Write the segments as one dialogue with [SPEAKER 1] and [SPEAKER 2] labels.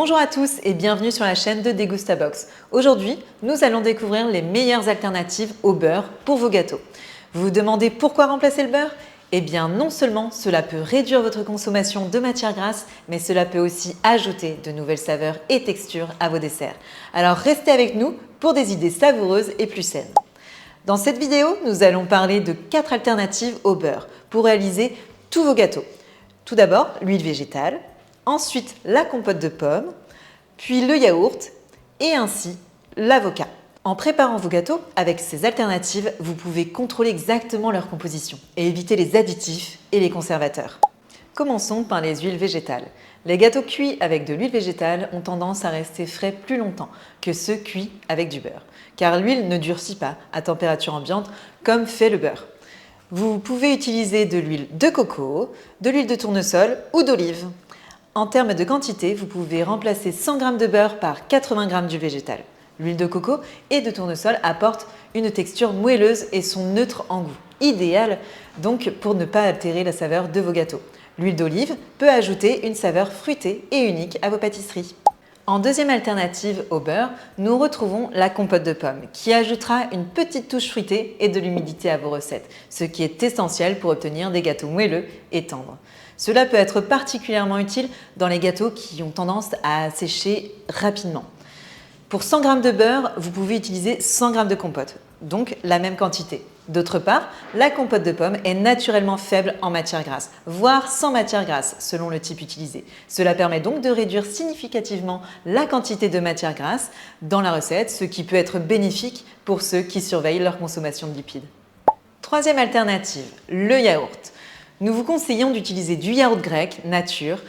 [SPEAKER 1] Bonjour à tous et bienvenue sur la chaîne de Degustabox. Aujourd'hui, nous allons découvrir les meilleures alternatives au beurre pour vos gâteaux. Vous vous demandez pourquoi remplacer le beurre? Eh bien non seulement cela peut réduire votre consommation de matières grasses, mais cela peut aussi ajouter de nouvelles saveurs et textures à vos desserts. Alors restez avec nous pour des idées savoureuses et plus saines. Dans cette vidéo, nous allons parler de 4 alternatives au beurre pour réaliser tous vos gâteaux. Tout d'abord, l'huile végétale, ensuite la compote de pommes, puis le yaourt et ainsi l'avocat. En préparant vos gâteaux avec ces alternatives, vous pouvez contrôler exactement leur composition et éviter les additifs et les conservateurs. Commençons par les huiles végétales. Les gâteaux cuits avec de l'huile végétale ont tendance à rester frais plus longtemps que ceux cuits avec du beurre, car l'huile ne durcit pas à température ambiante comme fait le beurre. Vous pouvez utiliser de l'huile de coco, de l'huile de tournesol ou d'olive. En termes de quantité, vous pouvez remplacer 100 g de beurre par 80 g d'huile végétale. L'huile de coco et de tournesol apportent une texture moelleuse et sont neutres en goût, idéal donc pour ne pas altérer la saveur de vos gâteaux. L'huile d'olive peut ajouter une saveur fruitée et unique à vos pâtisseries. En deuxième alternative au beurre, nous retrouvons la compote de pommes qui ajoutera une petite touche fruitée et de l'humidité à vos recettes, ce qui est essentiel pour obtenir des gâteaux moelleux et tendres. Cela peut être particulièrement utile dans les gâteaux qui ont tendance à sécher rapidement. Pour 100 g de beurre, vous pouvez utiliser 100 g de compote, donc la même quantité. D'autre part, la compote de pommes est naturellement faible en matière grasse, voire sans matière grasse selon le type utilisé. Cela permet donc de réduire significativement la quantité de matière grasse dans la recette, ce qui peut être bénéfique pour ceux qui surveillent leur consommation de lipides. Troisième alternative, le yaourt. Nous vous conseillons d'utiliser du yaourt grec nature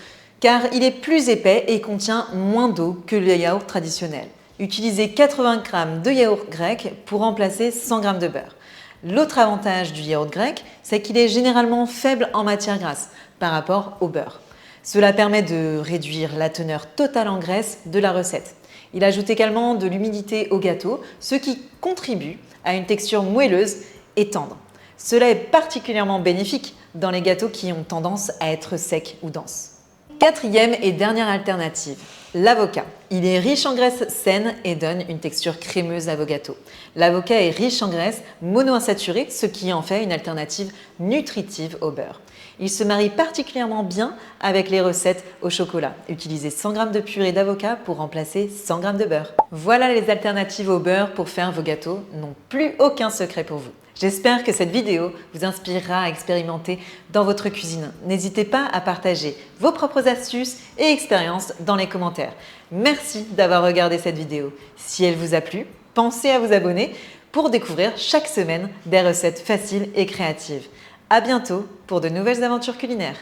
[SPEAKER 1] car il est plus épais et contient moins d'eau que le yaourt traditionnel. Utilisez 80 g de yaourt grec pour remplacer 100 g de beurre. L'autre avantage du yaourt grec, c'est qu'il est généralement faible en matière grasse par rapport au beurre. Cela permet de réduire la teneur totale en graisse de la recette. Il ajoute également de l'humidité au gâteau, ce qui contribue à une texture moelleuse et tendre. Cela est particulièrement bénéfique dans les gâteaux qui ont tendance à être secs ou denses. Quatrième et dernière alternative, l'avocat. Il est riche en graisse saine et donne une texture crémeuse à vos gâteaux. L'avocat est riche en graisse monoinsaturée, ce qui en fait une alternative nutritive au beurre. Il se marie particulièrement bien avec les recettes au chocolat. Utilisez 100 g de purée d'avocat pour remplacer 100 g de beurre. Voilà, les alternatives au beurre pour faire vos gâteaux n'ont plus aucun secret pour vous. J'espère que cette vidéo vous inspirera à expérimenter dans votre cuisine. N'hésitez pas à partager vos propres astuces et expériences dans les commentaires. Merci d'avoir regardé cette vidéo. Si elle vous a plu, pensez à vous abonner pour découvrir chaque semaine des recettes faciles et créatives. À bientôt pour de nouvelles aventures culinaires.